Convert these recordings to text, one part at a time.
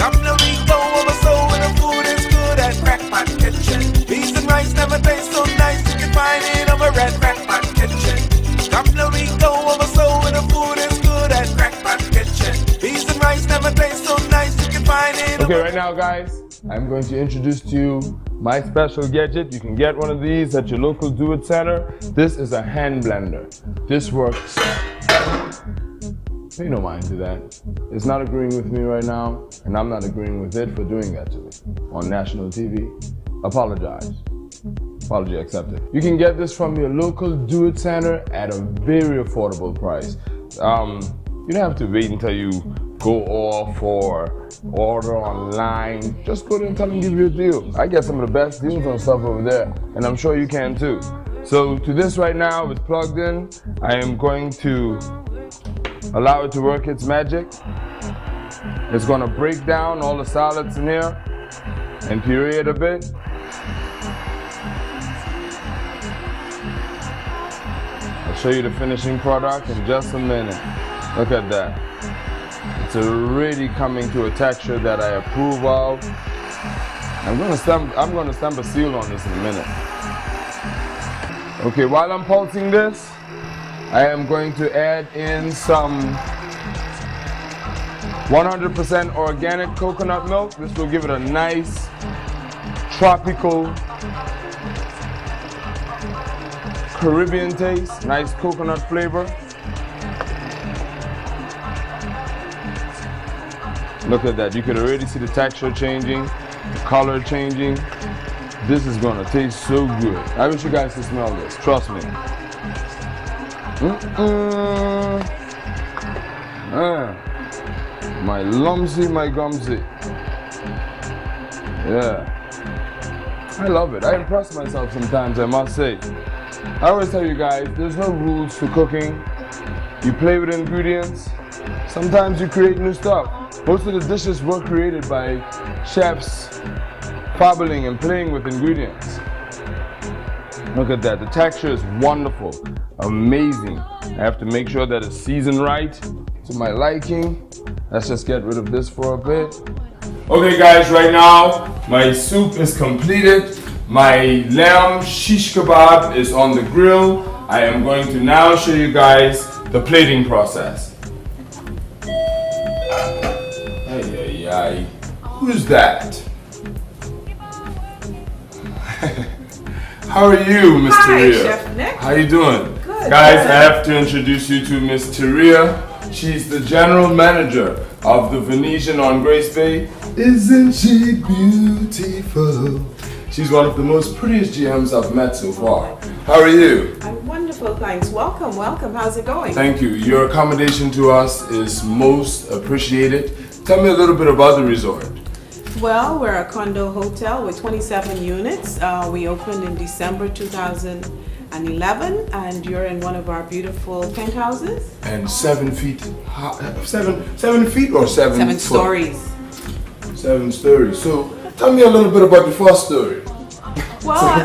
Come now we go over so when the food is good at Crackpot Kitchen. Beans and rice never taste so nice, you can find it over at Crackpot Kitchen. Come now we go over so when the food is good at Crackpot Kitchen. Beans and rice never taste so nice, you can find it. Okay, right now guys, I'm going to introduce to you my special gadget. You can get one of these at your local do-it center. This is a hand blender. This works. Pay no mind to that. It's not agreeing with me right now, and I'm not agreeing with it for doing that to me on national TV. Apologize. Apology accepted. You can get this from your local do-it center at a very affordable price. You don't have to wait until you go off or order online. Just go there and tell them to give you a deal. I get some of the best deals on stuff over there, and I'm sure you can too. So to this right now, it's plugged in. I am going to allow it to work its magic. It's gonna break down all the solids in here and puree it a bit. I'll show you the finishing product in just a minute. Look at that. It's already coming to a texture that I approve of. I'm gonna stamp a seal on this in a minute. Okay, while I'm pulsing this, I am going to add in some 100% organic coconut milk. This will give it a nice tropical Caribbean taste, nice coconut flavor. Look at that, you can already see the texture changing, the color changing. This is gonna taste so good. I wish you guys could smell this, trust me. My lumpsy, my gumsy. Yeah. I love it. I impress myself sometimes, I must say. I always tell you guys, there's no rules to cooking. You play with ingredients. Sometimes you create new stuff. Most of the dishes were created by chefs fabbling and playing with ingredients. Look at that, the texture is wonderful, amazing. I have to make sure that it's seasoned right to my liking. Let's just get rid of this for a bit. Okay guys, right now, my soup is completed. My lamb shish kebab is on the grill. I am going to now show you guys the plating process. Who's that? How are you, Miss Teria? Hi, Chef Nick. How you doing? Good. Guys, I have to introduce you to Miss Teria. She's the general manager of the Venetian on Grace Bay. Isn't she beautiful? She's one of the most prettiest GMs I've met so far. How are you? I'm wonderful, thanks. Welcome, welcome. How's it going? Thank you. Your accommodation to us is most appreciated. Tell me a little bit about the resort. Well, we're a condo hotel with 27 units. We opened in December 2011, and you're in one of our beautiful penthouses. And 7 feet high, 7 feet or 7 7 foot? stories. 7 stories. So tell me a little bit about the first story. Well,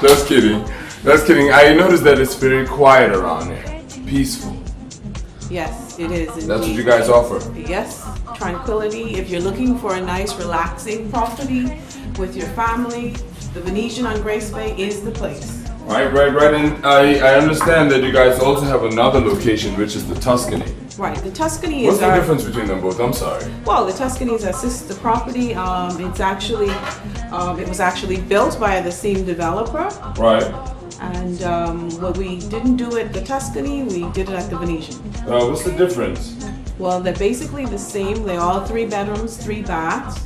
Just kidding. Just kidding. I noticed that it's very quiet around here. Peaceful. yes, it is indeed. That's what you guys offer. Yes, tranquility. If you're looking for a nice, relaxing property with your family, the Venetian on Grace Bay is the place. Right. And I understand that you guys also have another location, which is the Tuscany. Right, the Tuscany What's is the our... difference between them both? I'm sorry. Well, the Tuscany is our sister property. It was actually built by the same developer. Right. And what we didn't do at the Tuscany, we did it at the Venetian. What's the difference? Well, they're basically the same. They're all 3 bedrooms, 3 baths.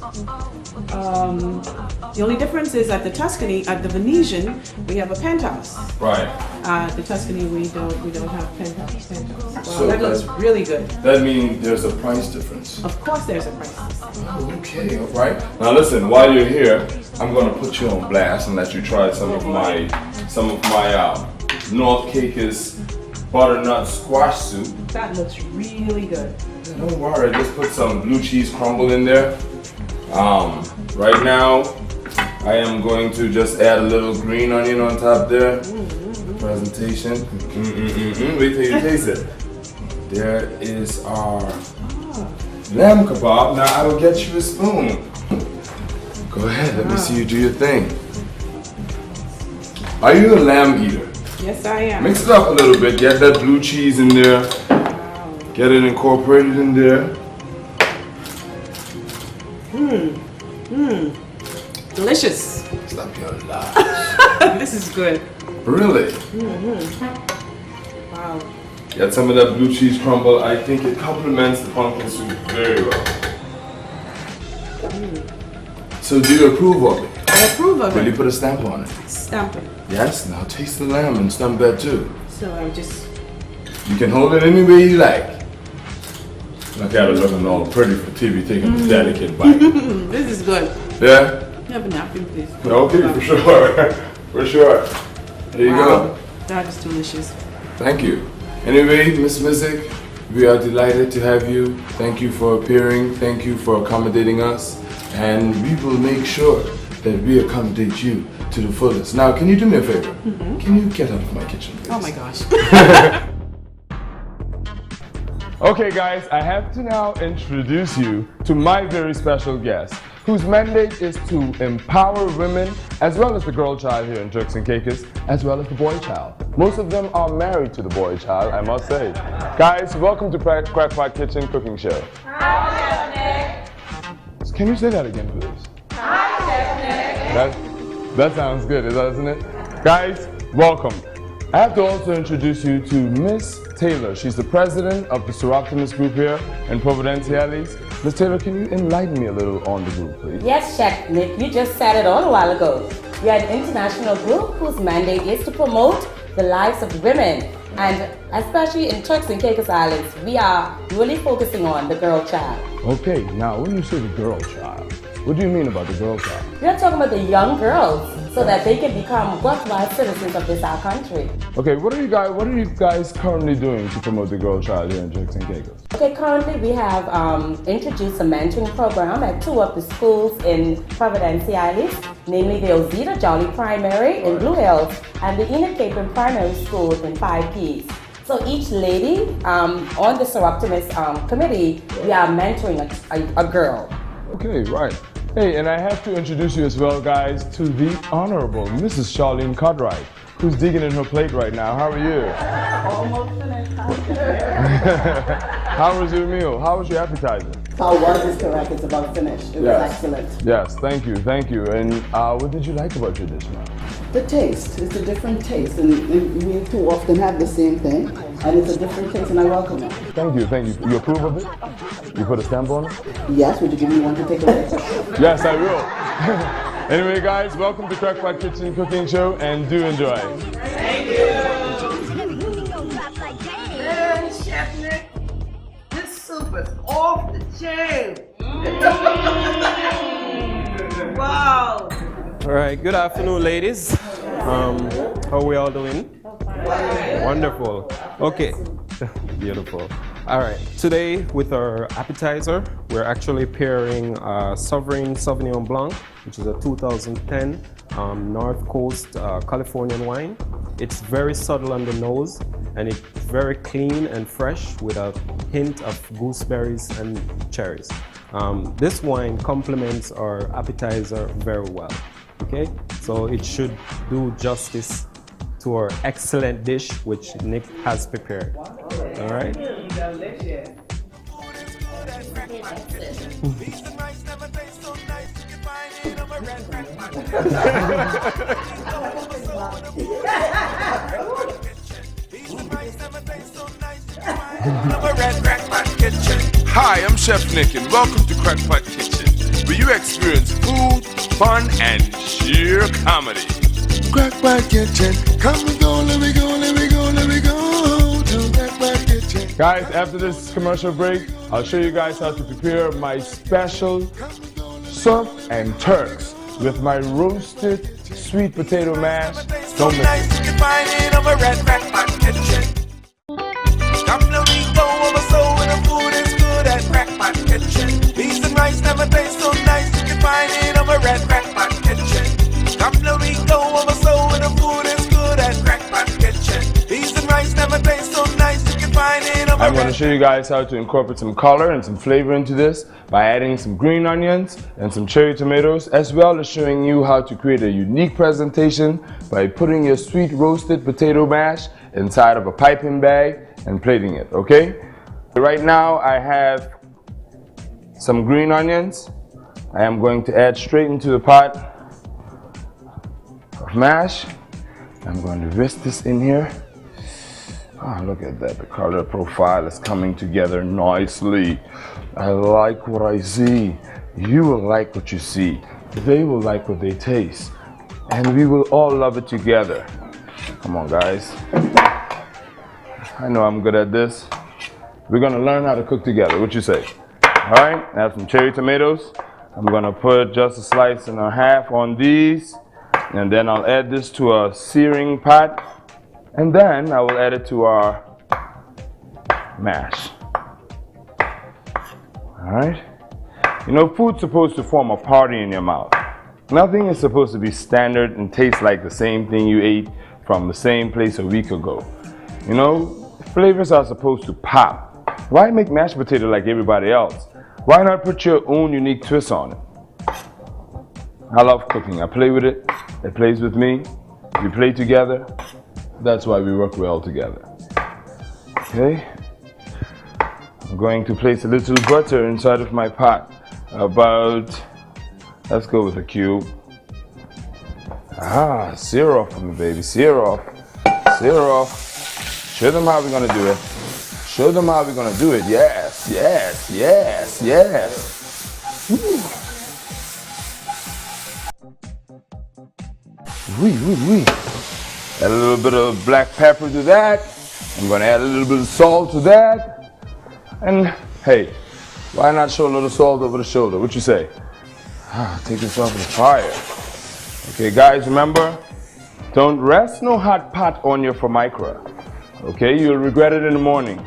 The only difference is at the Tuscany, at the Venetian, we have a penthouse. Right. The Tuscany, we don't have penthouse. Well, So that looks really good. That means there's a price difference. Of course, there's a price difference. Oh, okay, all right. Now listen, while you're here, I'm gonna put you on blast and let you try some of my North Caicos butternut squash soup. That looks really good. Yeah, don't worry, just put some blue cheese crumble in there. Right now, I am going to just add a little green onion on top there. Presentation. Wait till you taste it. There is our lamb kebab. Now I will get you a spoon. Go ahead, let me see you do your thing. Are you a lamb eater? Yes, I am. Mix it up a little bit, get that blue cheese in there. Get it incorporated in there. Delicious. Stop your lies. This is good. Really? Wow. Get some of that blue cheese crumble. I think it complements the pumpkin soup very well. So do you approve of it? I approve of Will you it. put a stamp on it? Stamp it. Yes, now taste the lamb and stamp that too. So I'm just. You can hold it any way you like. Look at it looking all pretty for TV, taking a delicate bite. This is good. Yeah? Have a napkin, please. Okay, for sure. For sure. There you go. That is delicious. Thank you. Anyway, Miss Mizik, we are delighted to have you. Thank you for appearing. Thank you for accommodating us. And we will make sure that we accommodate you to the fullest. Now, can you do me a favor? Can you get out of my kitchen, please? Oh my gosh. Okay guys, I have to now introduce you to my very special guest, whose mandate is to empower women, as well as the girl child here in Turks and Caicos, as well as the boy child. Most of them are married to the boy child, I must say. Guys, welcome to Crackpot Kitchen Cooking Show. Hi, Chef Nick. Can you say that again, please? Hi, Chef Nick. That sounds good, doesn't it? Guys, welcome. I have to also introduce you to Miss Taylor. She's the president of the sorop group here in Providenciales. Miss Taylor, can you enlighten me a little on the group, please? Yes, Chef Nick, you just said it all a while ago. We are an international group whose mandate is to promote the lives of women, and especially in Turks and Caicos Islands, we are really focusing on the girl child. Okay, now when you say the girl child, what do you mean about the girl child? We are talking about the young girls so that they can become worthwhile citizens of this our country. Okay, what are you guys currently doing to promote the girl child here in Turks and Caicos? Okay, currently we have introduced a mentoring program at 2 of the schools in Providenciales, namely the Ozita Jolly Primary in Blue Hills and the Enid Capron Primary School in 5 Keys. So each lady on the Soroptimist committee, we are mentoring a girl. Okay, right. Hey, and I have to introduce you as well, guys, to the Honorable Mrs. Charlene Cartwright, who's digging in her plate right now. How are you? Almost finished. How was your meal? How was your appetizer? How was is correct. It's about finished. It was excellent. Yes, thank you, thank you. And what did you like about your dish, ma'am? The taste. It's a different taste, and we too often have the same thing, and it's a different taste, and I welcome it. Thank you, thank you. You approve of it? You put a stamp on it? Yes, would you give me one to take away? Yes, I will. Anyway, guys, welcome to Crackpot Kitchen Cooking Show, and do enjoy. Man, Chef Nick, this soup is off the chain. Wow. All right, good afternoon, ladies. How are we all doing? Wonderful. Okay, beautiful. All right, today with our appetizer, we're actually pairing Sovereign Sauvignon Blanc, which is a 2010 North Coast Californian wine. It's very subtle on the nose, and it's very clean and fresh with a hint of gooseberries and cherries. This wine complements our appetizer very well. Okay, so it should do justice to our excellent dish which Nick has prepared. All right. Delicious. Hi, I'm Chef Nick, and welcome to Crackpot Kitchen, where you experience food, fun, and sheer comedy. Crackpot Kitchen, come and go, let me go, let me go, let me go to Crackpot Kitchen. Guys, after this commercial break, I'll show you guys how to prepare my special surf and Turks with my roasted sweet potato mash. So nice you can find it over at Crackpot Kitchen. Come let me go over so when the food is good at Crackpot Kitchen. Beans and rice never taste so nice you can find it over at Crackpot Kitchen. Come let me go over so when the food is good at Crackpot Kitchen. Beans and rice never taste so nice you can find it over I'm going to show you guys how to incorporate some color and some flavor into this by adding some green onions and some cherry tomatoes, as well as showing you how to create a unique presentation by putting your sweet roasted potato mash inside of a piping bag and plating it, okay? Right now I have some green onions. I am going to add straight into the pot of mash. I'm going to whisk this in here. Oh, look at that, the color profile is coming together nicely. I like what I see. You will like what you see. They will like what they taste. And we will all love it together. Come on, guys. I know I'm good at this. We're gonna learn how to cook together. What you say? All right, I have some cherry tomatoes. I'm gonna put just a slice and a half on these. And then I'll add this to a searing pot. And then I will add it to our mash. All right? You know, food's supposed to form a party in your mouth. Nothing is supposed to be standard and taste like the same thing you ate from the same place a week ago. You know, flavors are supposed to pop. Why make mashed potato like everybody else? Why not put your own unique twist on it? I love cooking. I play with it. It plays with me. We play together. That's why we work well together. Okay. I'm going to place a little butter inside of my pot. About, let's go with a cube. Ah, syrup for me, baby. Syrup. Syrup. Show them how we're gonna do it. Show them how we're gonna do it. Yes, yes, yes, yes. Wee, wee, wee. Add a little bit of black pepper to that. I'm gonna add a little bit of salt to that. And hey, why not show a little salt over the shoulder? What you say? Take this off the fire. Okay, guys, remember, don't rest no hot pot on your formica. Okay, you'll regret it in the morning.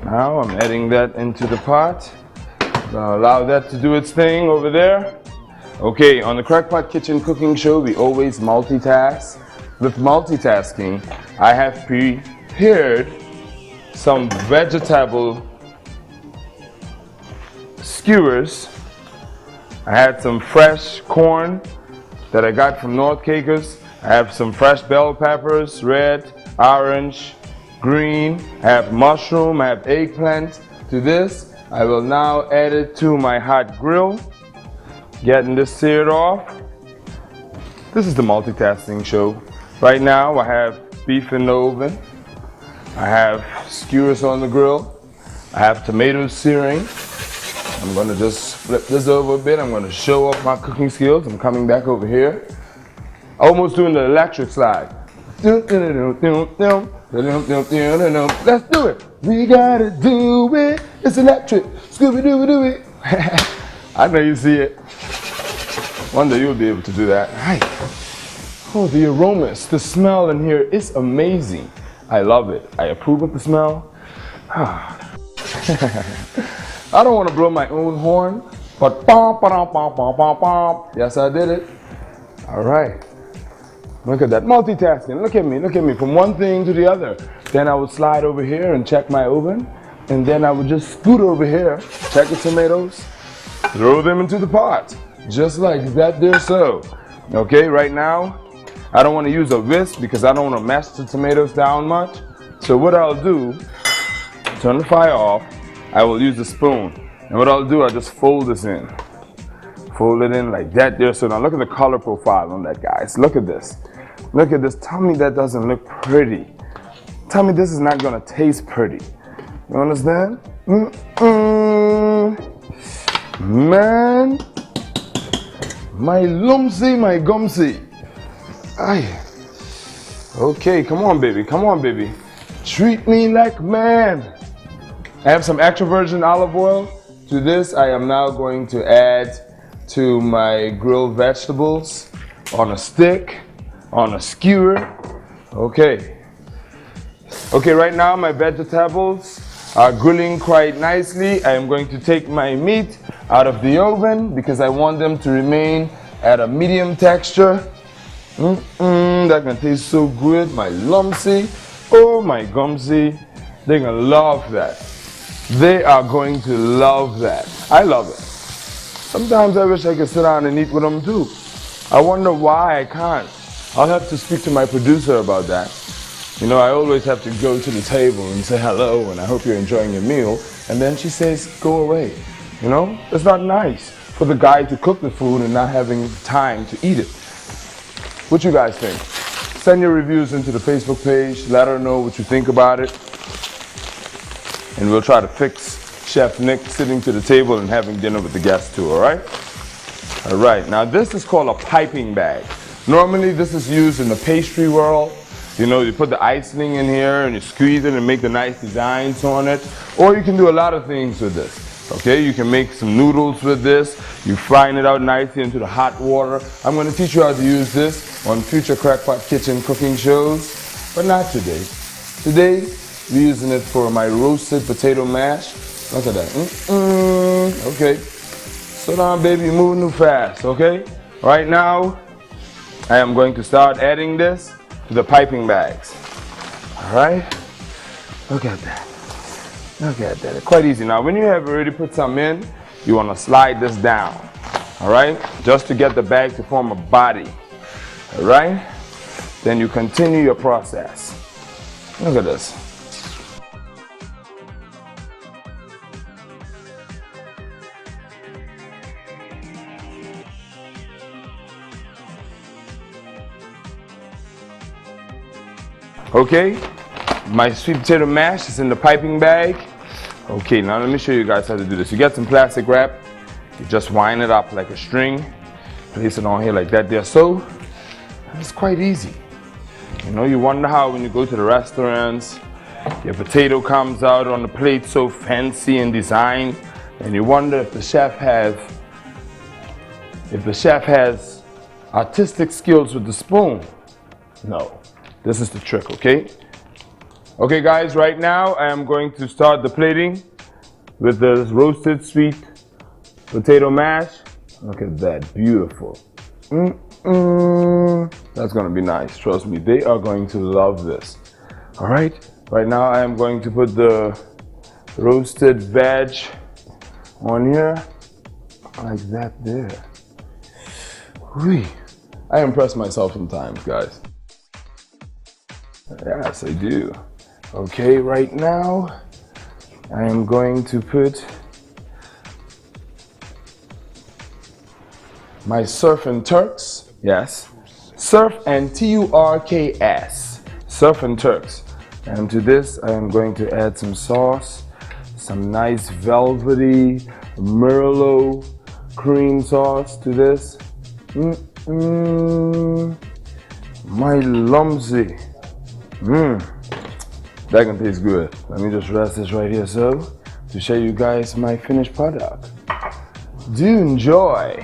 Now I'm adding that into the pot. Gonna allow that to do its thing over there. Okay, on the Crackpot Kitchen Cooking Show, we always multitask. With multitasking, I have prepared some vegetable skewers. I had some fresh corn that I got from North Cakers. I have some fresh bell peppers, red, orange, green. I have mushroom, I have eggplant. To this, I will now add it to my hot grill. Getting this seared off. This is the multitasking show. Right now I have beef in the oven. I have skewers on the grill. I have tomatoes searing. I'm gonna just flip this over a bit. I'm gonna show off my cooking skills. I'm coming back over here. Almost doing the electric slide. Let's do it. We gotta do it. It's electric. Scooby-Doo-Doo-it. I know you see it. One day you'll be able to do that. Right. Oh, the aromas, the smell in here is amazing. I love it. I approve of the smell. I don't want to blow my own horn, but yes, I did it. All right. Look at that, multitasking. Look at me, from one thing to the other. Then I would slide over here and check my oven, and then I would just scoot over here, check the tomatoes, throw them into the pot. Just like that there so. Okay, right now, I don't want to use a whisk because I don't want to mash the tomatoes down much. So what I'll do, turn the fire off, I will use a spoon. And what I'll do, I'll just fold this in. Fold it in like that there so. Now look at the color profile on that, guys. Look at this. Look at this. Tell me that doesn't look pretty. Tell me this is not going to taste pretty. You understand? Man. My lumpsy, my gumsy. Aye. Okay, come on, baby. Come on, baby. Treat me like man. I have some extra virgin olive oil. To this, I am now going to add to my grilled vegetables on a stick, on a skewer. Okay. Okay, right now my vegetables are grilling quite nicely. I am going to take my meat out of the oven because I want them to remain at a medium texture. That can taste so good, my lumpsy. Oh my gumsy, they're gonna love that. They are going to love that. I love it. Sometimes I wish I could sit down and eat with them too. I wonder why I can't. I'll have to speak to my producer about that. You know, I always have to go to the table and say hello and I hope you're enjoying your meal. And then she says, go away. You know, it's not nice for the guy to cook the food and not having time to eat it. What you guys think? Send your reviews into the Facebook page. Let her know what you think about it. And we'll try to fix Chef Nick sitting to the table and having dinner with the guests too, all right? All right, now this is called a piping bag. Normally this is used in the pastry world. You know, you put the icing in here and you squeeze it and make the nice designs on it. Or you can do a lot of things with this. Okay, you can make some noodles with this. You frying it out nicely into the hot water. I'm going to teach you how to use this on future Crackpot Kitchen cooking shows, but not today. Today, we're using it for my roasted potato mash. Look at that. Okay. Slow down, baby. You're moving too fast, okay? Right now, I am going to start adding this to the piping bags. All right? Look at that. Look at that. It's quite easy. Now, when you have already put some in, you want to slide this down. All right? Just to get the bag to form a body. All right? Then you continue your process. Look at this. Okay, my sweet potato mash is in the piping bag. Okay, now let me show you guys how to do this. You get some plastic wrap, you just wind it up like a string, place it on here like that there. So, it's quite easy. You know, you wonder how when you go to the restaurants, your potato comes out on the plate so fancy and designed, and you wonder if the chef has artistic skills with the spoon. No. This is the trick, okay? Okay guys, right now I am going to start the plating with the roasted sweet potato mash. Look at that, beautiful. That's gonna be nice, trust me. They are going to love this. All right, right now I am going to put the roasted veg on here, like that there. Whee. I impress myself sometimes, guys. Yes, I do. Okay, right now I am going to put my surf and Turks. Yes, surf and Turks. Surf and Turks. And to this I am going to add some sauce, some nice velvety Merlot cream sauce to this. My lumsy. That can taste good. Let me just rest this right here so to show you guys my finished product. Do enjoy.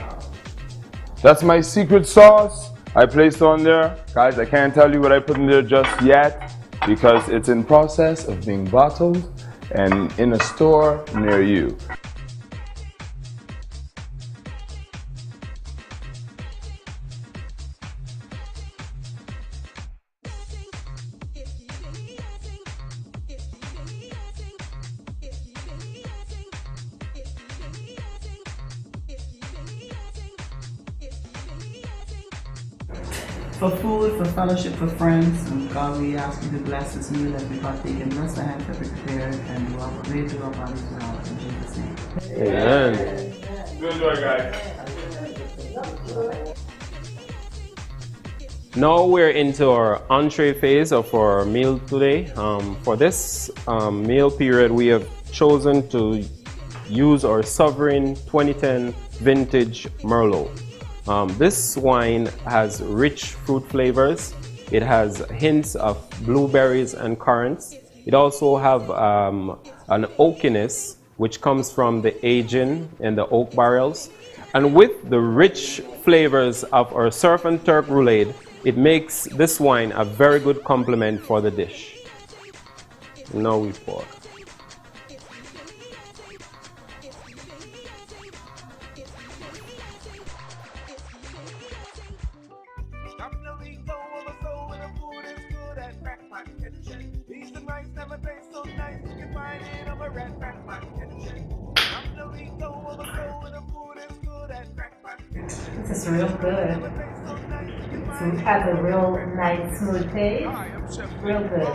That's my secret sauce I placed on there. Guys, I can't tell you what I put in there just yet because it's in process of being bottled and in a store near you. For food, for fellowship, for friends, and God, we ask you to bless this meal that we partake in. Bless the hands that we prepared and do our way to our bodies well. In Jesus' name. Amen. Good enjoy, guys. Now we're into our entree phase of our meal today. For this meal period, we have chosen to use our Sovereign 2010 Vintage Merlot. This wine has rich fruit flavors. It has hints of blueberries and currants. It also has an oakiness which comes from the aging in the oak barrels. And with the rich flavors of our Surf and Turk roulade, it makes this wine a very good complement for the dish. Now we pour. Stop the ego of a soul when the food is good at Crackpot Kitchen. It's real good. It has a real nice smooth taste. Real good.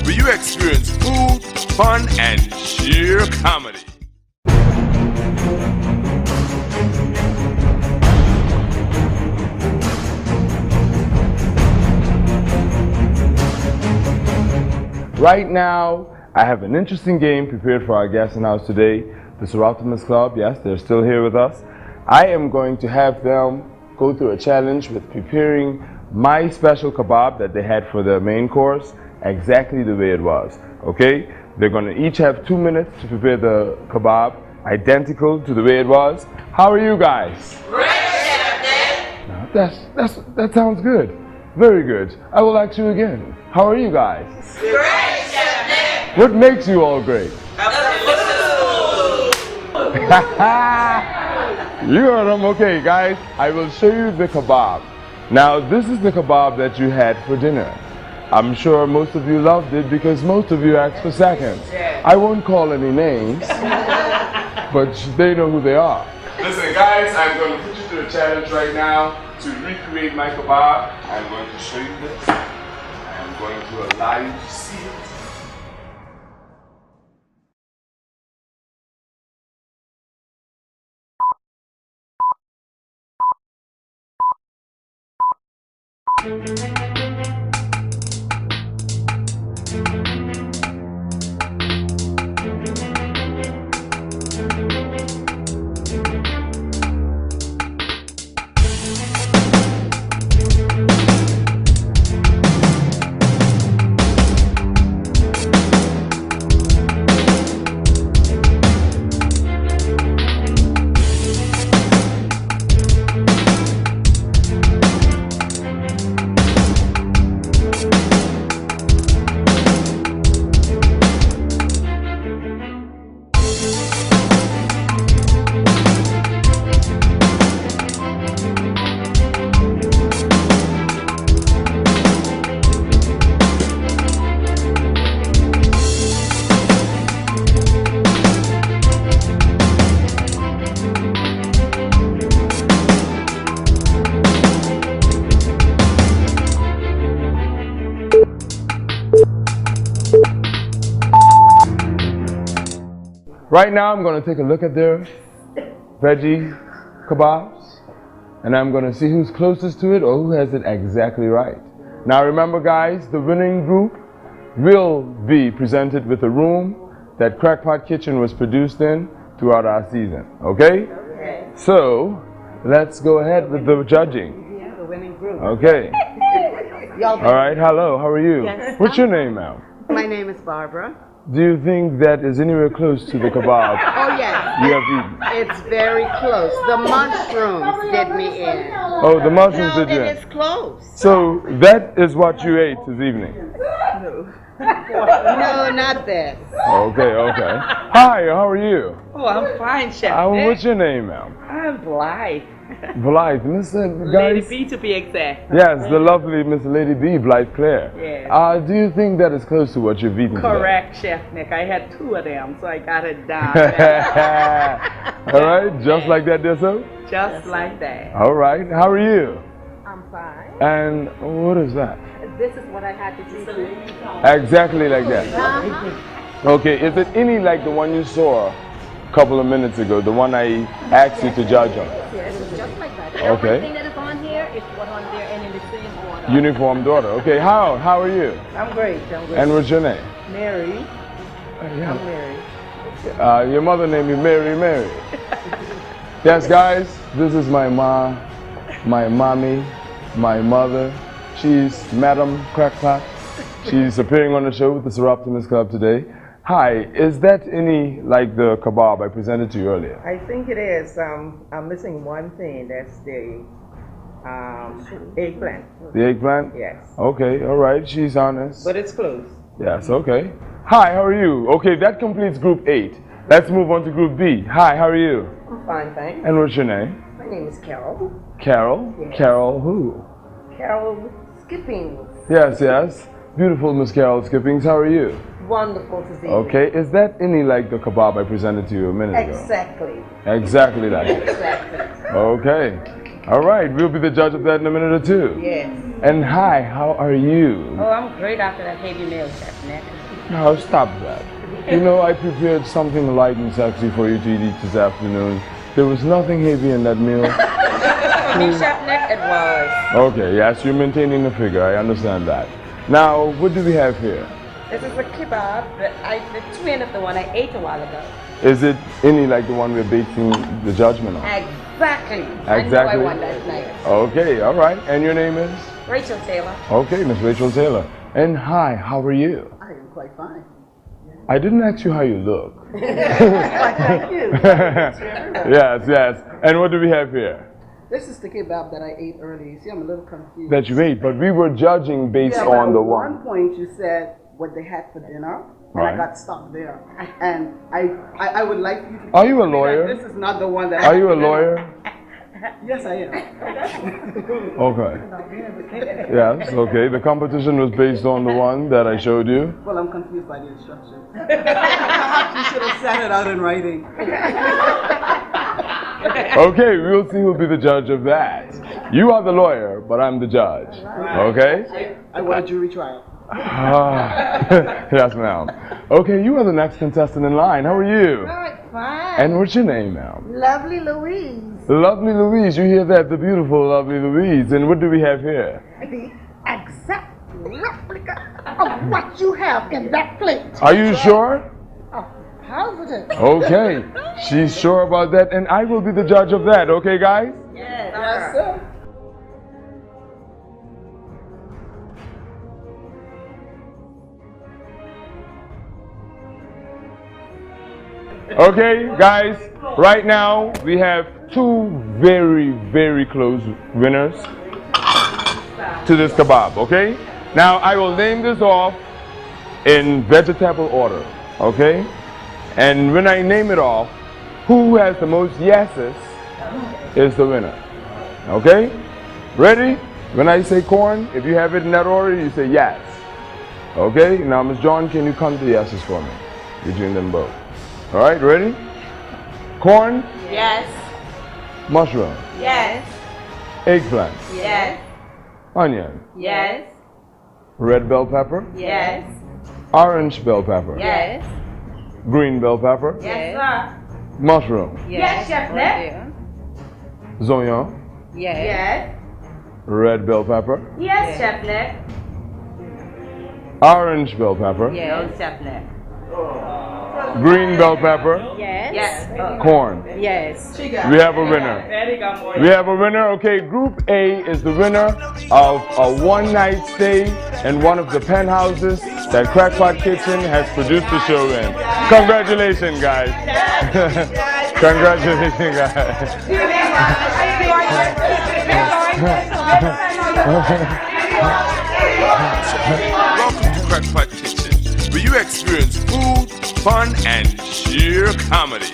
Will you experience food, fun, and sheer comedy? Right now, I have an interesting game prepared for our guests in house today. The Sorop Club, yes, they're still here with us. I am going to have them go through a challenge with preparing my special kebab that they had for their main course exactly the way it was, okay? They're going to each have 2 minutes to prepare the kebab identical to the way it was. How are you guys? Great, Chef Nick. That sounds good. Very good. I will ask you again. How are you guys? Great, Chef Nick. What makes you all great? You heard them. Okay, guys, I will show you the kebab. Now, this is the kebab that you had for dinner. I'm sure most of you loved it because most of you asked for seconds. I won't call any names, but they know who they are. Listen, guys, I'm going to put you through a challenge right now to recreate my kebab. I'm going to show you this. I'm going to allow you to see it. Right now, I'm going to take a look at their veggie kebabs, and I'm going to see who's closest to it or who has it exactly right. Now remember, guys, the winning group will be presented with a room that Crackpot Kitchen was produced in throughout our season, okay? So, let's go ahead with the judging. Yeah, the winning group. Okay. All right, hello, how are you? Yes. What's your name, ma'am? My name is Barbara. Do you think that is anywhere close to the kebab Oh, yes. you have eaten? It's very close. The mushrooms did me in. Oh, the mushrooms did you? It's close. So that is what you ate this evening? No, not this. Okay, okay. Hi, how are you? Oh, I'm fine, Chef. What's your name, ma'am? I'm Blythe. Blythe, Mr. Guys? Lady B to be exact. Yes, the lovely Miss Lady B, Blythe Claire. Yes. Do you think that is close to what you've eaten Correct, Chef Nick. I had 2 of them, so I got it down. today? All right, just like that, dear sir? Just like that. All right, how are you? I'm fine. And what is that? This is what I had to do. Exactly like that. Okay, is it any like the one you saw a couple of minutes ago, the one I asked you to judge on? Yes, just like that. Okay. Everything that is on here is what on there and in the same order. Uniformed daughter. Okay, how are you? I'm great. I'm great. And what's your name? Mary. Yeah. I'm Mary. Your mother named you Mary. Yes, guys, this is my mom, my mommy, my mother. She's Madam Crackpot. She's appearing on the show with the Sorop Club today. Hi, is that any like the kebab I presented to you earlier? I think it is. I'm missing one thing. That's the eggplant. The eggplant? Yes. Okay, all right. She's honest. But it's close. Yes, okay. Hi, how are you? Okay, that completes group 8. Let's move on to group B. Hi, how are you? I'm fine, thanks. And what's your name? My name is Carol. Carol? Yes. Carol who? Carol Skippings. Yes, yes. Beautiful Miss Carol Skippings. How are you? wonderful to see you. Okay, is that any like the kebab I presented to you a minute ago? Exactly. Exactly like it. Exactly. Okay. All right, we'll be the judge of that in a minute or two. Yes. And hi, how are you? Oh, I'm great after that heavy meal, Chef Nick. No, stop that. You know, I prepared something light and sexy for you to eat this afternoon. There was nothing heavy in that meal. For me, Chef Nick, it was. Okay, yes, you're maintaining the figure. I understand that. Now, what do we have here? This is a kebab, the twin of the one I ate a while ago. Is it any like the one we're basing the judgment on? Exactly. Exactly. I know I won that night. Okay, all right. And your name is? Rachel Taylor. Okay, Miss Rachel Taylor. And hi, how are you? I am quite fine. I didn't ask you how you look. Thank you. Yes, yes. And what do we have here? This is the kebab that I ate earlier. See, I'm a little confused. That you ate, but we were judging based Yeah, on but the at one. one point you said what they had for dinner, and Right. I got stuck there. And I would like you to. Are you a tell me that lawyer? This is not the one that. I Are had you for a dinner. lawyer? Yes, I am. Okay. Yes, okay. The competition was based on the one that I showed you. Well, I'm confused by the instructions. Perhaps you should have said it out in writing. Okay, we'll see who'll be the judge of that. You are the lawyer, but I'm the judge. Okay? I want a jury trial. Ah, yes, ma'am. Okay, you are the next contestant in line. How are you? Fine. And what's your name, ma'am? Lovely Louise. Lovely Louise. You hear that? The beautiful, lovely Louise. And what do we have here? The exact replica of what you have in that plate. Are you sure? Positive. Okay, she's sure about that, and I will be the judge of that. Okay, guys? Yes, sir. Okay, guys, right now we have two very, very close winners to this kebab, okay? Now I will name this off in vegetable order, okay? And when I name it off, who has the most yeses is the winner, okay? Ready? When I say corn, if you have it in that order, you say yes. Okay, now Ms. John, can you count the yeses for me between them both? All right, ready? Corn, Yes. mushroom, Yes. eggplant, Yes. onion, Yes. red bell pepper, Yes. orange bell pepper, Yes. green bell pepper, Yes, sir. mushroom, Yes, Chef Nick. zoyan, Yes. red bell pepper, Yes, Chef Nick. orange bell pepper, No, Chef Nick. green bell pepper, Yes. corn. Yes. We have a winner. We have a winner. Okay, Group A is the winner of a one-night stay in one of the penthouses that Crackpot Kitchen has produced the show in. Congratulations, guys. Congratulations, guys. Welcome to Crackpot Kitchen, where you experience food, fun, and sheer comedy.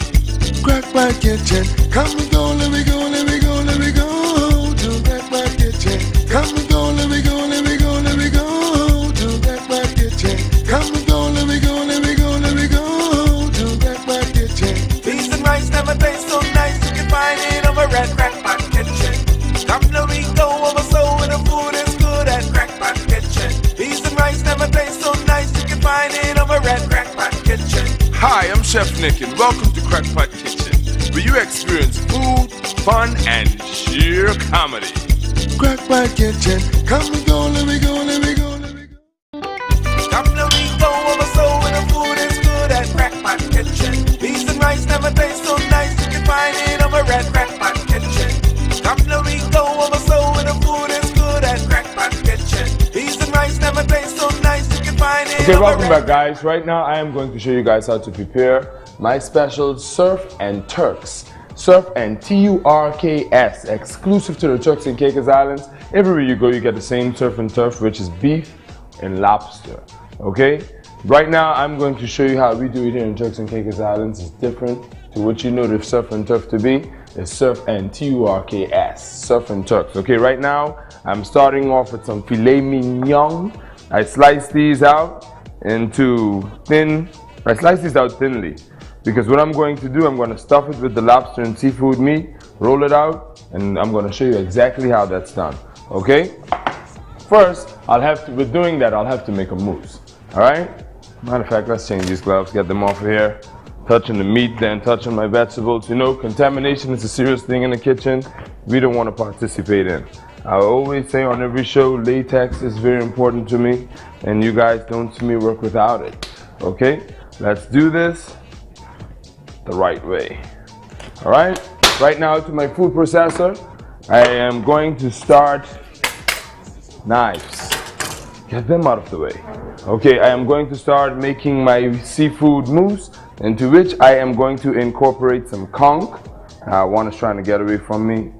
Crackpot Kitchen, come and go, let me go, let me go, let me go to Crackpot Kitchen. Come and go, let me go, let me go, let me go to Crackpot Kitchen. Come and go, let me go, let me go, let me go to Crackpot Kitchen. Beans and rice never taste so nice, you can find it over at Crackpot Kitchen. Come let me go over so when the food is good at Crackpot Kitchen. Beans and rice never taste so nice, you can find it over at Crackpot Kitchen. Hi, I'm Chef Nick and welcome to Crackpot Kitchen, where you experience food, fun, and sheer comedy. Crackpot Kitchen, come and go, let me go, let me go, let me go. Come let me go over so when the food is good at Crackpot Kitchen. Beans and rice never taste so nice, you can find it over at Crackpot Kitchen. Come let me go over so when the food is good at Crackpot Kitchen. Beans and rice never taste so nice, you can find it Okay, over welcome at back, guys. Right now, I am going to show you guys how to prepare my special Surf and Turks. Surf and Turks, exclusive to the Turks and Caicos Islands. Everywhere you go, you get the same surf and turf, which is beef and lobster. Okay? Right now, I'm going to show you how we do it here in Turks and Caicos Islands. It's different to what you know the surf and turf to be. It's surf and Turks, surf and Turks. Okay, right now, I'm starting off with some filet mignon. I slice these out into thin, I slice these out thinly because what I'm going to do, I'm going to stuff it with the lobster and seafood meat, roll it out, and I'm going to show you exactly how that's done. Okay? First, with doing that, I'll have to make a mousse. Alright? Matter of fact, let's change these gloves, get them off of here. Touching the meat, then touching my vegetables. You know, contamination is a serious thing in the kitchen we don't want to participate in. I always say on every show, latex is very important to me, and you guys don't see me work without it. Okay? Let's do this the right way. Alright? Right now to my food processor, I am going to start knives. Get them out of the way. Okay, I am going to start making my seafood mousse, into which I am going to incorporate some conch. One is trying to get away from me.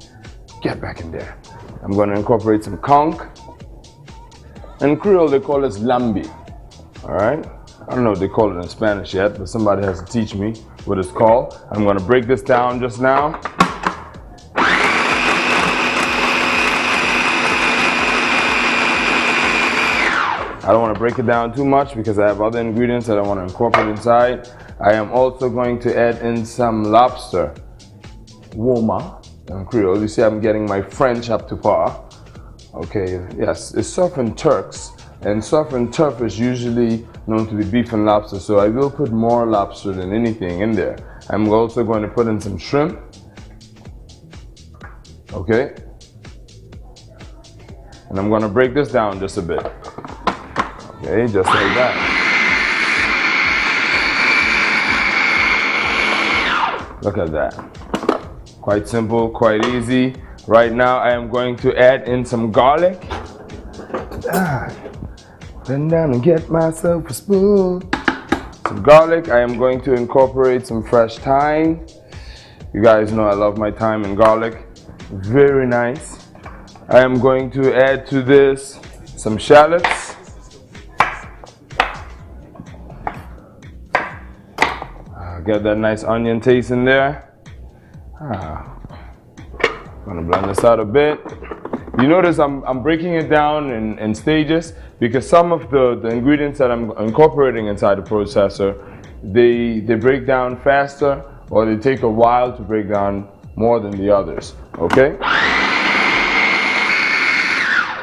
Get back in there. I'm going to incorporate some conch. In Creole, they call this lambi. Alright? I don't know what they call it in Spanish yet, but somebody has to teach me what it's called. I'm going to break this down just now. I don't want to break it down too much because I have other ingredients that I want to incorporate inside. I am also going to add in some lobster. Woma in Creole. You see I'm getting my French up to par. Okay, yes, it's surf and turks. And surf and turf is usually known to be beef and lobster, so I will put more lobster than anything in there. I'm also going to put in some shrimp. Okay. And I'm going to break this down just a bit. Okay, just like that. Look at that. Quite simple, quite easy. Right now I am going to add in some garlic. Bend down and get myself a spoon. Some garlic. I am going to incorporate some fresh thyme. You guys know I love my thyme and garlic. Very nice. I am going to add to this some shallots. Get that nice onion taste in there. Gonna blend this out a bit. You notice I'm breaking it down in stages because some of the ingredients that I'm incorporating inside the processor, they break down faster or they take a while to break down more than the others. Okay?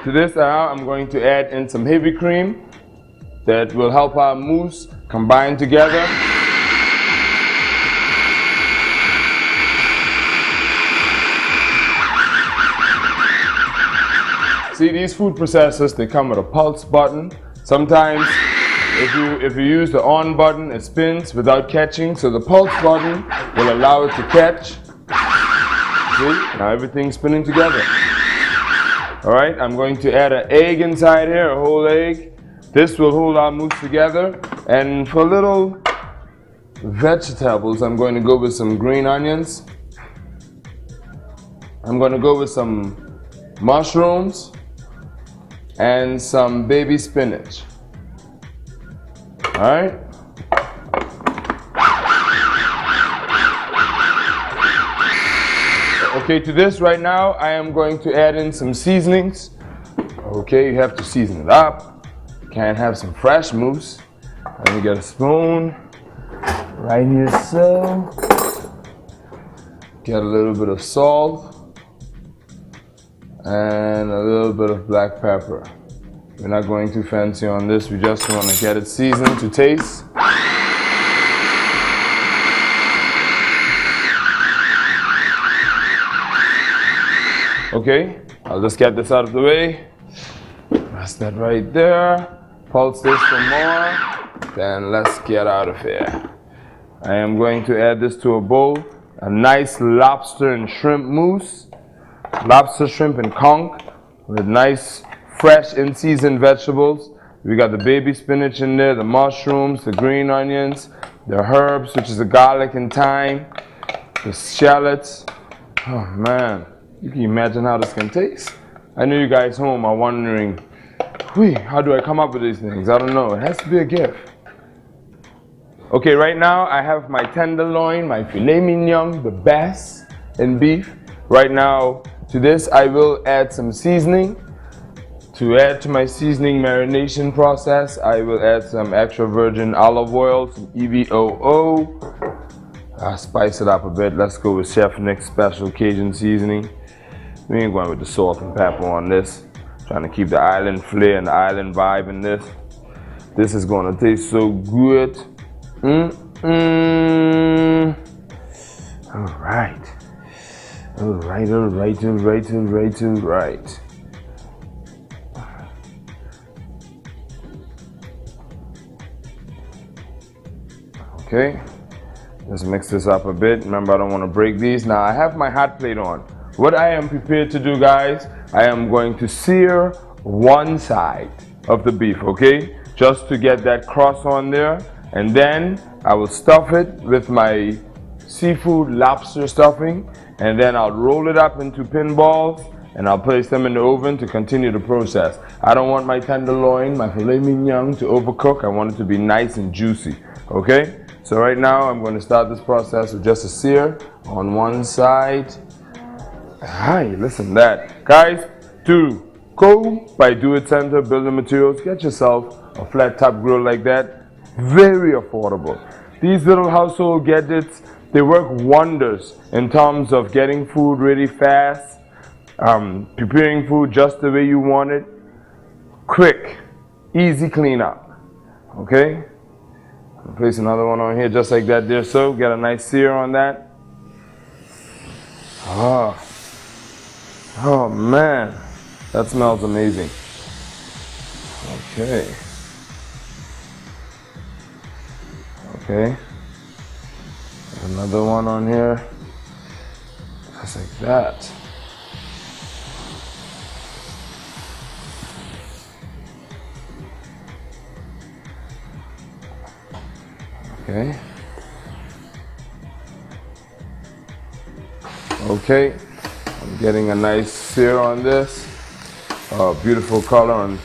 To this now I'm going to add in some heavy cream that will help our mousse combine together. See, these food processors, they come with a pulse button. Sometimes if you use the on button, it spins without catching, so the pulse button will allow it to catch. See, now everything's spinning together. Alright, I'm going to add an egg inside here, a whole egg. This will hold our mousse together. And for little vegetables, I'm going to go with some green onions. I'm going to go with some mushrooms and some baby spinach. Alright? Okay, to this right now, I am going to add in some seasonings. Okay, you have to season it up. You can't have some fresh mousse. Let me get a spoon. Right here, so. Get a little bit of salt. And a little bit of black pepper. We're not going too fancy on this, we just want to get it seasoned to taste. Okay, I'll just get this out of the way. Rest that right there. Pulse this some more. Then let's get out of here. I am going to add this to a bowl. A nice lobster and shrimp mousse. Lobster, shrimp, and conch with nice, fresh, in-season vegetables. We got the baby spinach in there, the mushrooms, the green onions, the herbs, which is the garlic and thyme, the shallots. Oh man, you can imagine how this can taste. I know you guys home are wondering, how do I come up with these things? I don't know, it has to be a gift. Okay, right now I have my tenderloin, my filet mignon, the best in beef. Right now, to this I will add some seasoning. To add to my seasoning marination process, I will add some extra virgin olive oil, some EVOO. Spice it up a bit. Let's go with Chef Nick's special Cajun seasoning. We ain't going with the salt and pepper on this. Trying to keep the island flair and the island vibe in this. This is going to taste so good. All right. Okay, let's mix this up a bit. Remember, I don't want to break these. Now I have my hot plate on. What I am prepared to do, guys, I am going to sear one side of the beef, okay? Just to get that crust on there. And then I will stuff it with my seafood lobster stuffing. And then I'll roll it up into pinballs and I'll place them in the oven to continue the process. I don't want my tenderloin, my filet mignon to overcook. I want it to be nice and juicy, okay? So right now I'm going to start this process with just a sear on one side. Hi, listen to that. Guys, to go by Do It Center Building Materials, get yourself a flat top grill like that. Very affordable. These little household gadgets, they work wonders in terms of getting food really fast, preparing food just the way you want it. Quick, easy cleanup, okay? Place another one on here just like that there, so get a nice sear on that. Oh man, that smells amazing. Okay. Another one on here, just like that. Okay, I'm getting a nice sear on this. Beautiful color, and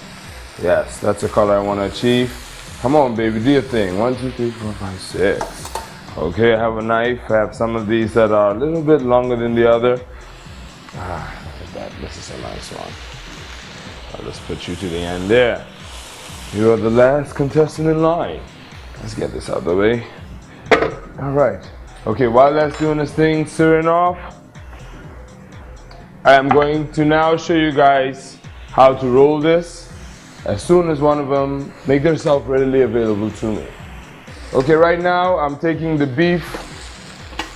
yes, that's the color I want to achieve. Come on, baby, do your thing. 1, 2, 3, 4, 5, 6. Okay, I have a knife. I have some of these that are a little bit longer than the other. Look at that. This is a nice one. I'll just put you to the end there. You are the last contestant in line. Let's get this out of the way. All right. Okay, while that's doing this thing, searing off, I am going to now show you guys how to roll this as soon as one of them make themselves readily available to me. Okay, right now I'm taking the beef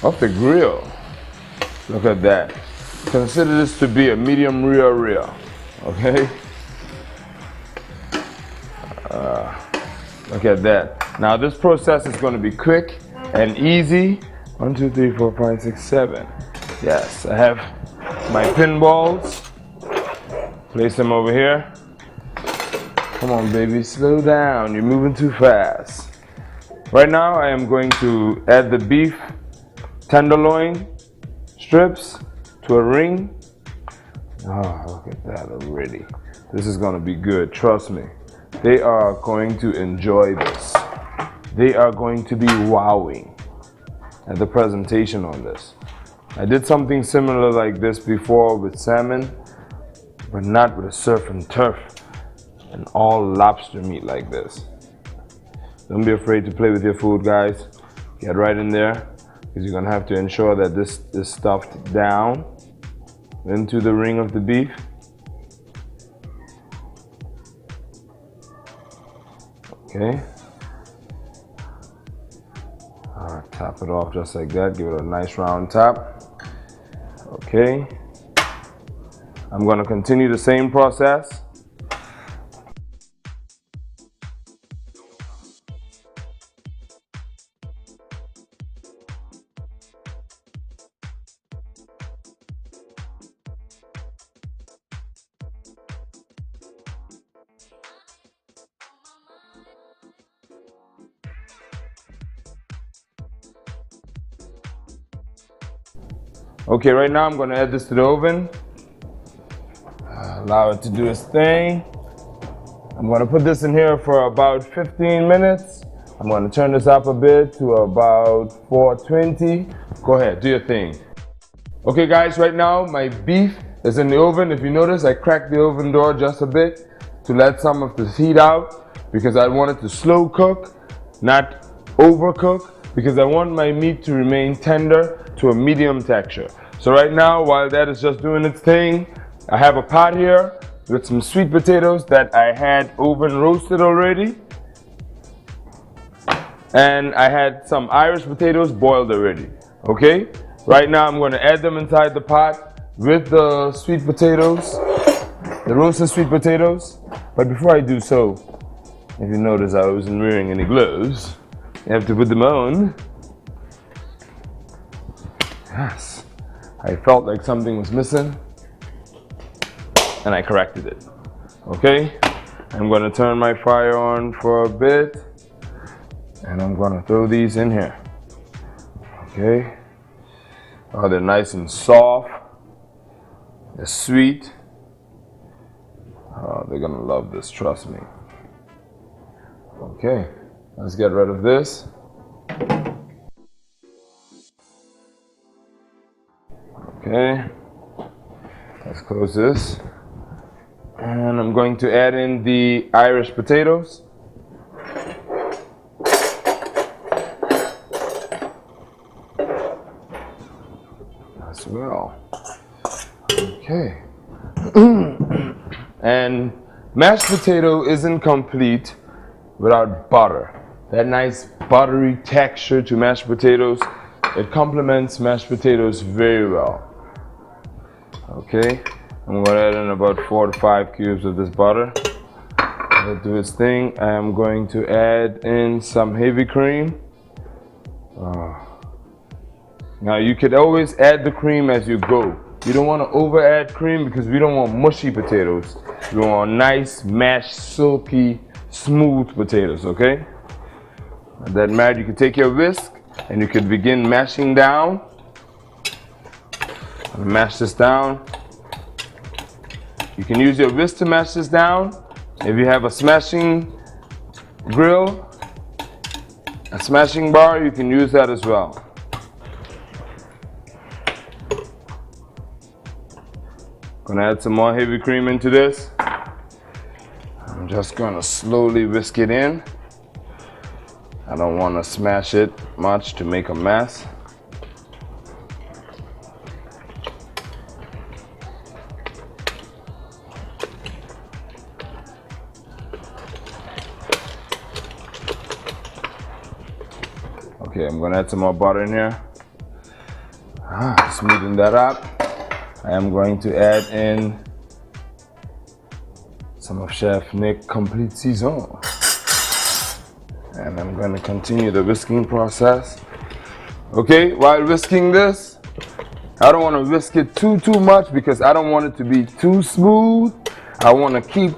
off the grill. Look at that. Consider this to be a medium rare, okay? Look at that. Now this process is going to be quick and easy. 1, 2, 3, 4, 5, 6, 7. Yes, I have my pinballs. Place them over here. Come on, baby, slow down. You're moving too fast. Right now, I am going to add the beef tenderloin strips to a ring. Oh, look at that already. This is going to be good, trust me. They are going to enjoy this. They are going to be wowing at the presentation on this. I did something similar like this before with salmon, but not with a surf and turf and all lobster meat like this. Don't be afraid to play with your food, guys. Get right in there, because you're gonna have to ensure that this is stuffed down into the ring of the beef. Okay. Tap it off just like that. Give it a nice round tap. Okay. I'm gonna continue the same process. Okay, right now I'm gonna add this to the oven. Allow it to do its thing. I'm gonna put this in here for about 15 minutes. I'm gonna turn this up a bit to about 420. Go ahead, do your thing. Okay guys, right now my beef is in the oven. If you notice, I cracked the oven door just a bit to let some of the heat out because I want it to slow cook, not overcook, because I want my meat to remain tender to a medium texture. So right now, while that is just doing its thing, I have a pot here with some sweet potatoes that I had oven roasted already. And I had some Irish potatoes boiled already, okay? Right now I'm gonna add them inside the pot with the sweet potatoes, the roasted sweet potatoes. But before I do so, if you notice I wasn't wearing any gloves, you have to put them on. Yes, I felt like something was missing and I corrected it, okay? I'm gonna turn my fire on for a bit and I'm gonna throw these in here, okay? Oh, they're nice and soft, they're sweet. Oh, they're gonna love this, trust me. Okay, let's get rid of this. Okay, let's close this. And I'm going to add in the Irish potatoes. As well. Okay. And mashed potato isn't complete without butter. That nice buttery texture to mashed potatoes, it complements mashed potatoes very well. Okay, I'm gonna add in about 4 to 5 cubes of this butter. Let it do its thing. I'm going to add in some heavy cream. Now you could always add the cream as you go. You don't want to over add cream because we don't want mushy potatoes. We want nice, mashed, silky, smooth potatoes, okay? And that matter, you can take your whisk and you can begin mashing down. Mash this down. You can use your whisk to mash this down. If you have a smashing grill, a smashing bar, you can use that as well. Gonna add some more heavy cream into this. I'm just gonna slowly whisk it in. I don't want to smash it much to make a mess. Okay, I'm gonna add some more butter in here. Smoothen that up. I am going to add in some of Chef Nick's Complete Saison. And I'm going to continue the whisking process. Okay, while whisking this, I don't want to whisk it too much because I don't want it to be too smooth. I want to keep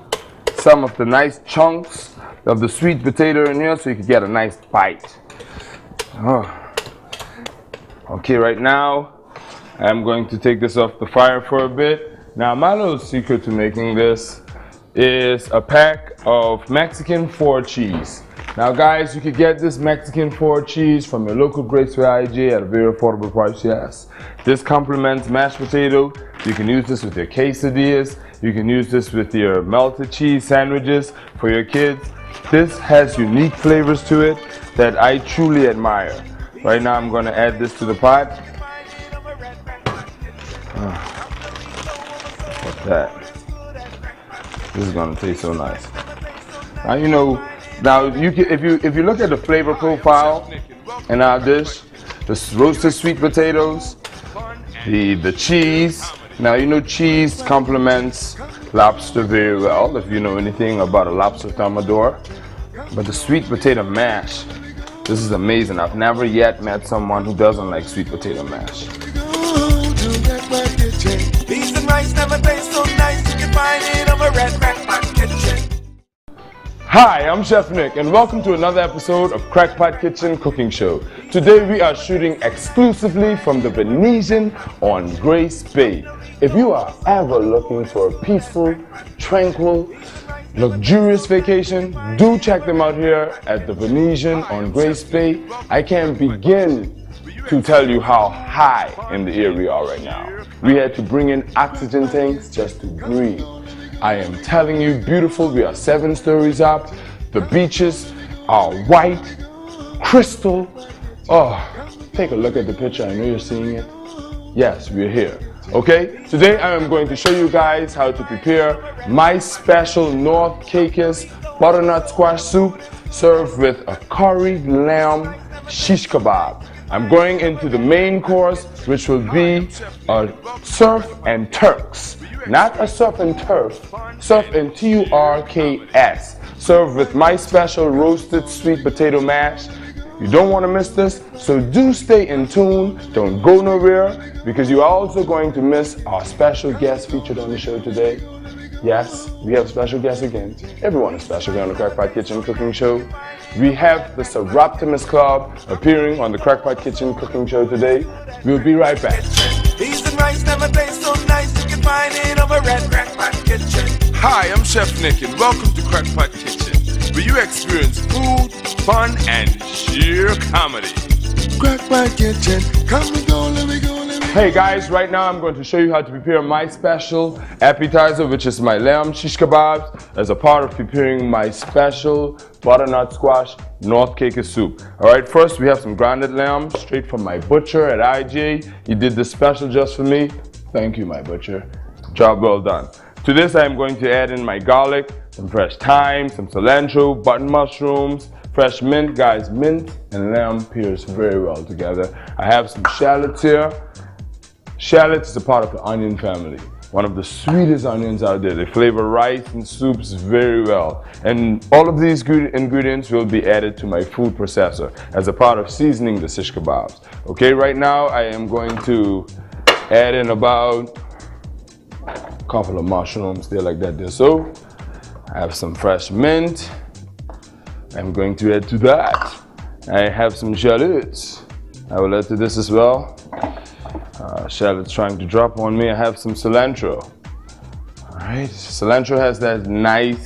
some of the nice chunks of the sweet potato in here so you can get a nice bite. Okay, right now I'm going to take this off the fire for a bit. Now my little secret to making this is a pack of Mexican 4 cheese. Now guys, you could get this Mexican 4 cheese from your local Graceway IJ at a very affordable price, yes. This complements mashed potato. You can use this with your quesadillas. You can use this with your melted cheese sandwiches for your kids. This has unique flavors to it that I truly admire. Right now I'm going to add this to the pot. What's that? This is gonna taste so nice. Now you know. Now you can, if you look at the flavor profile in our dish, the roasted sweet potatoes, the cheese. Now you know cheese complements lobster very well. If you know anything about a lobster thermidor, but the sweet potato mash, this is amazing. I've never yet met someone who doesn't like sweet potato mash. Beans and rice never taste so nice. You can find it over at Crackpot Kitchen. Hi, I'm Chef Nick and welcome to another episode of Crackpot Kitchen Cooking Show. Today we are shooting exclusively from the Venetian on Grace Bay. If you are ever looking for a peaceful, tranquil, luxurious vacation, do check them out here at the Venetian on Grace Bay. I can't begin to tell you how high in the air we are right now. We had to bring in oxygen tanks just to breathe. I am telling you, beautiful. We are 7 stories up. The beaches are white, crystal. Oh, take a look at the picture. I know you're seeing it. Yes, we're here. Okay, today I am going to show you guys how to prepare my special North Caucasus butternut squash soup served with a curried lamb shish kebab. I'm going into the main course, which will be a surf and turks. Not a surf and turf, surf and Turks, served with my special roasted sweet potato mash. You don't want to miss this, so do stay in tune. Don't go nowhere, because you're also going to miss our special guest featured on the show today. Yes, we have special guests again. Everyone is special here on the Crackpot Kitchen Cooking Show. We have the Sorop Club appearing on the Crackpot Kitchen Cooking Show today. We'll be right back. Beans and rice never taste so nice. You can find it over at Crackpot Kitchen. Hi, I'm Chef Nick, and welcome to Crackpot Kitchen, where you experience food, fun, and sheer comedy. Crackpot Kitchen, come and go, let me go, let me go. Hey guys, right now I'm going to show you how to prepare my special appetizer, which is my lamb shish kebabs, as a part of preparing my special butternut squash North Caucasus soup. Alright, first we have some grounded lamb straight from my butcher at IJ. He did this special just for me. Thank you, my butcher. Job well done. To this I am going to add in my garlic, some fresh thyme, some cilantro, button mushrooms, fresh mint. Guys, mint and lamb pairs very well together. I have some shallots here. Shallots is a part of the onion family. One of the sweetest onions out there. They flavor rice and soups very well. And all of these good ingredients will be added to my food processor as a part of seasoning the shish kebabs. Okay, right now I am going to add in about a couple of mushrooms there like that there. So I have some fresh mint. I'm going to add to that. I have some shallots. I will add to this as well. Shallots trying to drop on me. I have some cilantro. Alright, cilantro has that nice,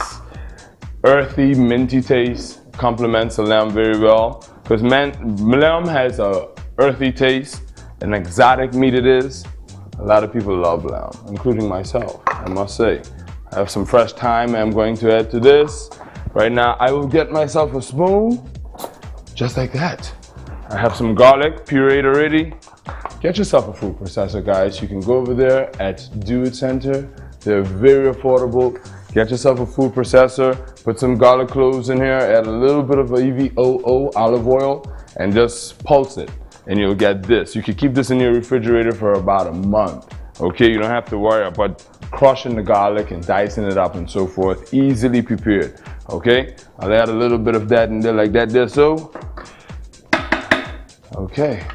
earthy, minty taste. Complements the lamb very well. Because lamb has a earthy taste, an exotic meat it is. A lot of people love lamb, including myself, I must say. I have some fresh thyme I'm going to add to this. Right now, I will get myself a spoon, just like that. I have some garlic pureed already. Get yourself a food processor, guys. You can go over there at Do It Center. They're very affordable. Get yourself a food processor, put some garlic cloves in here, add a little bit of EVOO olive oil, and just pulse it, and you'll get this. You can keep this in your refrigerator for about a month. Okay, you don't have to worry about crushing the garlic and dicing it up and so forth. Easily prepared. Okay, I'll add a little bit of that in there like that there, so. Okay.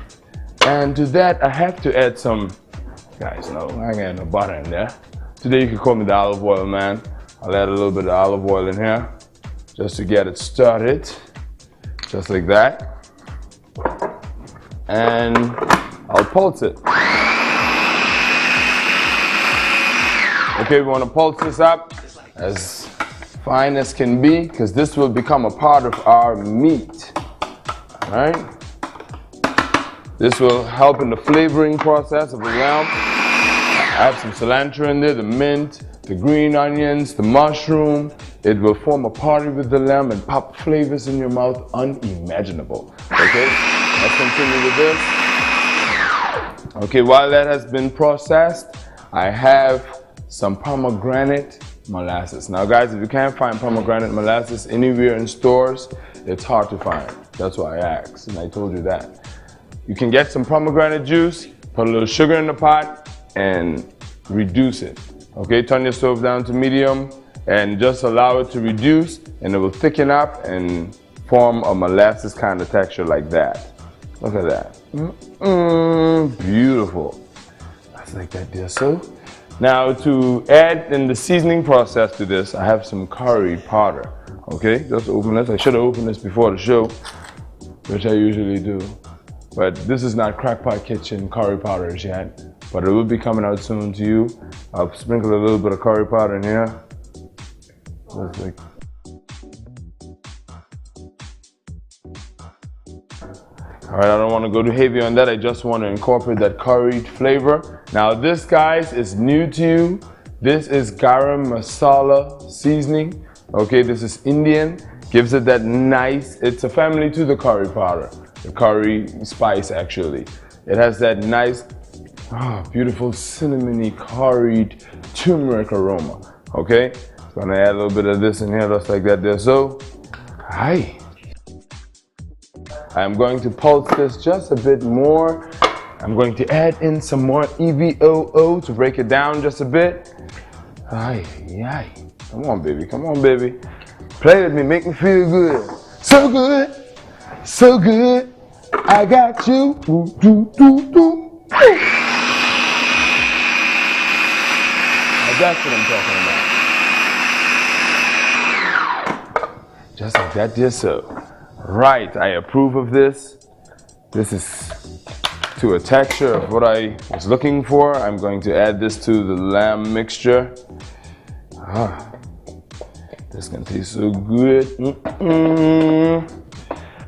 And to that, I have to add some, guys, no, I ain't got no butter in there. Today you can call me the olive oil man. I'll add a little bit of olive oil in here, just to get it started, just like that. And I'll pulse it. Okay, we want to pulse this up as fine as can be, because this will become a part of our meat, all right? This will help in the flavoring process of the lamb. I have some cilantro in there, the mint, the green onions, the mushroom. It will form a party with the lamb and pop flavors in your mouth unimaginable. Okay, let's continue with this. Okay, while that has been processed, I have some pomegranate molasses. Now guys, if you can't find pomegranate molasses anywhere in stores, it's hard to find. That's why I asked, and I told you that. You can get some pomegranate juice, put a little sugar in the pot, and reduce it. Okay, turn your stove down to medium and just allow it to reduce, and it will thicken up and form a molasses kind of texture like that. Look at that. Beautiful. That's like that there. So now to add in the seasoning process to this, I have some curry powder. Okay, just open this. I should have opened this before the show, which I usually do. But this is not Crackpot Kitchen curry powders yet, but it will be coming out soon to you. I'll sprinkle a little bit of curry powder in here. All right, I don't want to go too heavy on that. I just want to incorporate that curried flavor. Now this, guys, is new to you. This is garam masala seasoning. Okay, this is Indian. Gives it that nice, it's a family to the curry powder, the curry spice actually. It has that nice, beautiful cinnamony curried turmeric aroma. Okay, so I'm gonna add a little bit of this in here, just like that there. So, hi. I'm going to pulse this just a bit more. I'm going to add in some more EVOO to break it down just a bit. Ay. Come on, baby. Come on, baby. Play with me. Make me feel good. So good. So good. I got you. That's what I'm talking about. Just like that, dear so. Right, I approve of this. This is to a texture of what I was looking for. I'm going to add this to the lamb mixture. This can taste so good.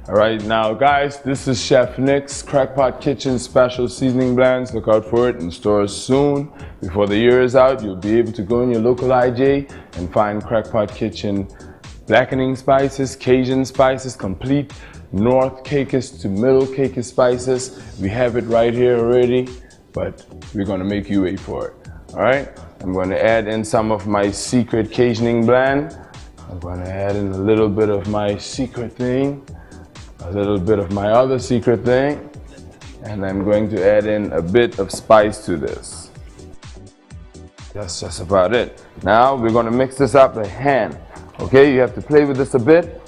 All right, now guys, this is Chef Nick's Crackpot Kitchen Special Seasoning Blends. Look out for it in stores soon. Before the year is out, you'll be able to go in your local IJ and find Crackpot Kitchen blackening spices, Cajun spices, complete North Caicos to Middle Caicos spices. We have it right here already, but we're gonna make you wait for it. All right, I'm gonna add in some of my secret Cajuning blend. I'm gonna add in a little bit of my secret thing, a little bit of my other secret thing, and I'm going to add in a bit of spice to this. That's just about it. Now we're gonna mix this up by hand. Okay, you have to play with this a bit.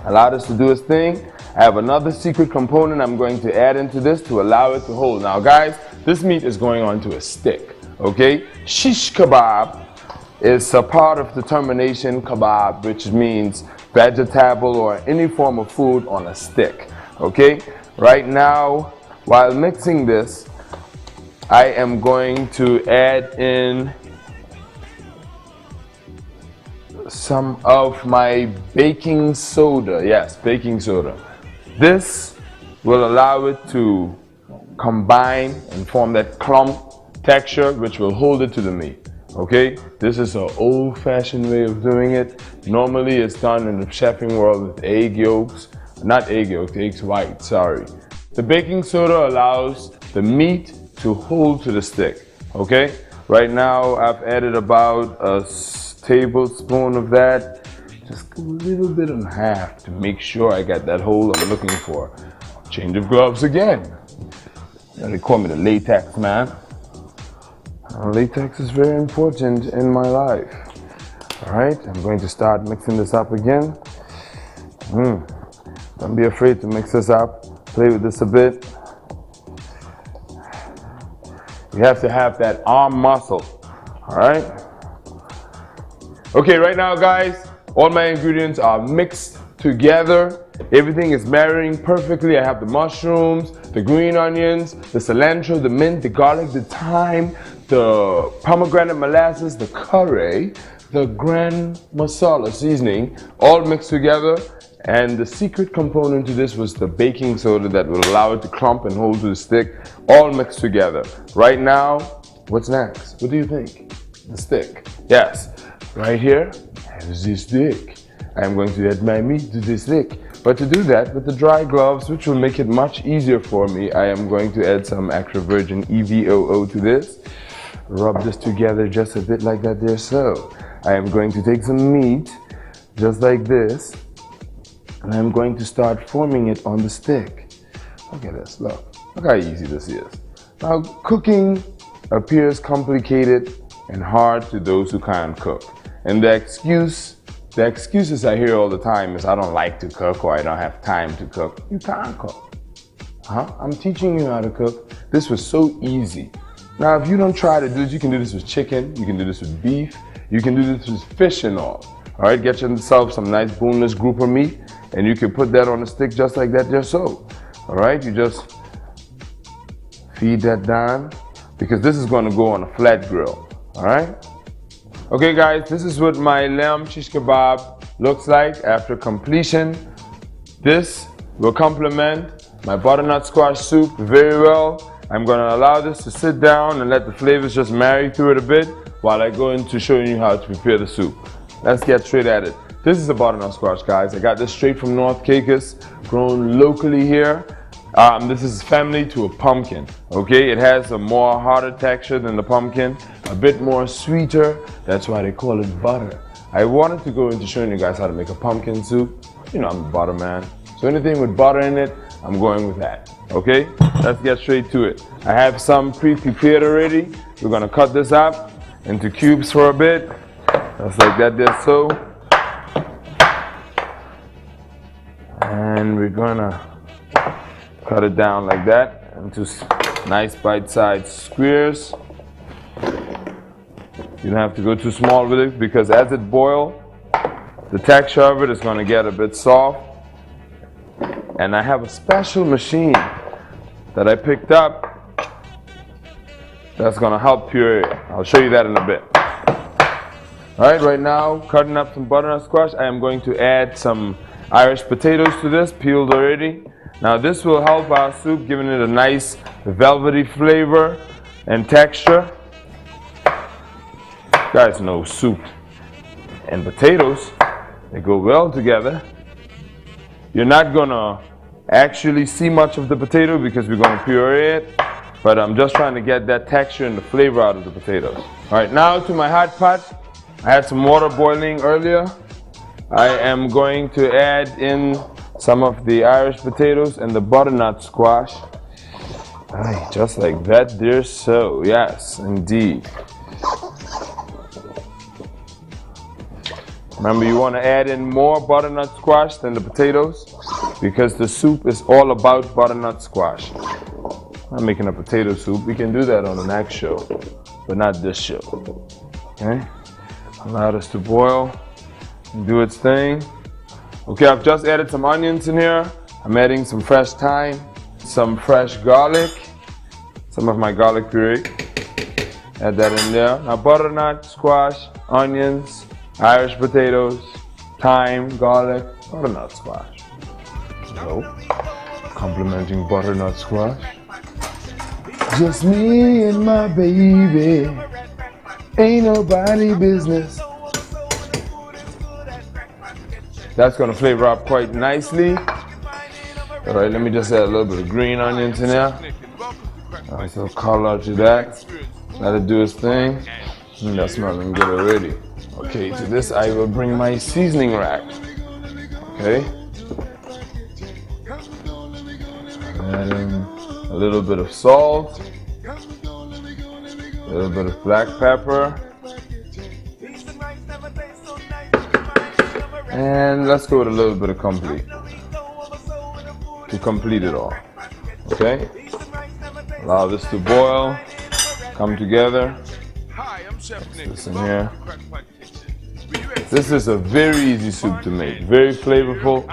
Allow this to do its thing. I have another secret component I'm going to add into this to allow it to hold. Now guys, this meat is going onto a stick. Okay, shish kebab is a part of the termination kebab, which means vegetable or any form of food on a stick. Okay, right now, while mixing this, I am going to add in some of my baking soda. Yes, baking soda. This will allow it to combine and form that clump texture which will hold it to the meat. Okay, this is an old-fashioned way of doing it. Normally it's done in the chefing world with egg yolks, not egg yolks, eggs white, sorry. The baking soda allows the meat to hold to the stick. Okay, right now I've added about a tablespoon of that, just a little bit and a half to make sure I got that hold I'm looking for. Change of gloves again. They call me the latex man. Latex is very important in my life. All right, I'm going to start mixing this up again. Don't be afraid to mix this up. Play with this a bit. You have to have that arm muscle. All right. Okay, right now guys, all my ingredients are mixed together. Everything is marrying perfectly. I have the mushrooms, the green onions, the cilantro, the mint, the garlic, the thyme, the pomegranate molasses, the curry, the garam masala seasoning, all mixed together. And the secret component to this was the baking soda that will allow it to clump and hold to the stick, all mixed together. Right now, what's next? What do you think? The stick. Yes. Right here, here's this stick. I'm going to add my meat to this stick. But to do that with the dry gloves, which will make it much easier for me, I am going to add some extra virgin EVOO to this. Rub this together just a bit like that there. So I am going to take some meat, just like this, and I'm going to start forming it on the stick. Look at this, look how easy this is. Now cooking appears complicated and hard to those who can't cook. And the excuses I hear all the time is I don't like to cook or I don't have time to cook. You can't cook. I'm teaching you how to cook. This was so easy. Now if you don't try to do this, you can do this with chicken, you can do this with beef, you can do this with fish and all. All right, get yourself some nice boneless grouper meat and you can put that on a stick just like that there so. All right, you just feed that down because this is going to go on a flat grill. All right. Okay guys, this is what my lamb shish kebab looks like after completion. This will complement my butternut squash soup very well. I'm going to allow this to sit down and let the flavors just marry through it a bit while I go into showing you how to prepare the soup. Let's get straight at it. This is a butternut squash, guys. I got this straight from North Caicos, grown locally here. This is family to a pumpkin, okay? It has a more harder texture than the pumpkin, a bit more sweeter. That's why they call it butter. I wanted to go into showing you guys how to make a pumpkin soup. You know, I'm a butter man. So anything with butter in it, I'm going with that, okay? Let's get straight to it. I have some pre-prepared already. We're gonna cut this up into cubes for a bit. Just like that there, so. And we're gonna cut it down like that into nice bite-sized squares. You don't have to go too small with it because as it boils, the texture of it is going to get a bit soft. And I have a special machine that I picked up that's going to help puree it. I'll show you that in a bit. Alright, right now, cutting up some butternut squash, I am going to add some Irish potatoes to this, peeled already. Now this will help our soup, giving it a nice velvety flavor and texture. You guys know soup and potatoes, they go well together. You're not gonna actually see much of the potato because we're gonna puree it, but I'm just trying to get that texture and the flavor out of the potatoes. Alright, now to my hot pot. I had some water boiling earlier. I am going to add in some of the Irish potatoes and the butternut squash. Aye, just like that there, so yes, indeed. Remember, you want to add in more butternut squash than the potatoes because the soup is all about butternut squash. I'm making a potato soup. We can do that on the next show, but not this show. Okay? Allow this to boil and do its thing. Okay, I've just added some onions in here. I'm adding some fresh thyme, some fresh garlic, some of my garlic puree. Add that in there. Now butternut, squash, onions, Irish potatoes, thyme, garlic, butternut squash. So, complimenting butternut squash. Just me and my baby. Ain't nobody business. That's gonna flavor up quite nicely. All right, let me just add a little bit of green onions in there. Nice little color to that. Let it do its thing. That's smelling good already. Okay, to this I will bring my seasoning rack. Okay. Add in a little bit of salt. A little bit of black pepper. And let's go with a little bit of complete to complete it all. Okay? Allow this to boil, come together. Put this in here. This is a very easy soup to make, very flavorful,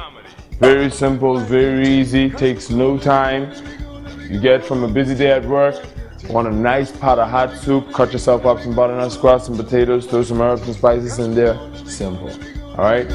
very simple, very easy, takes no time. You get from a busy day at work, want a nice pot of hot soup, cut yourself up some butternut squash, some potatoes, throw some herbs and spices in there, simple. Alright?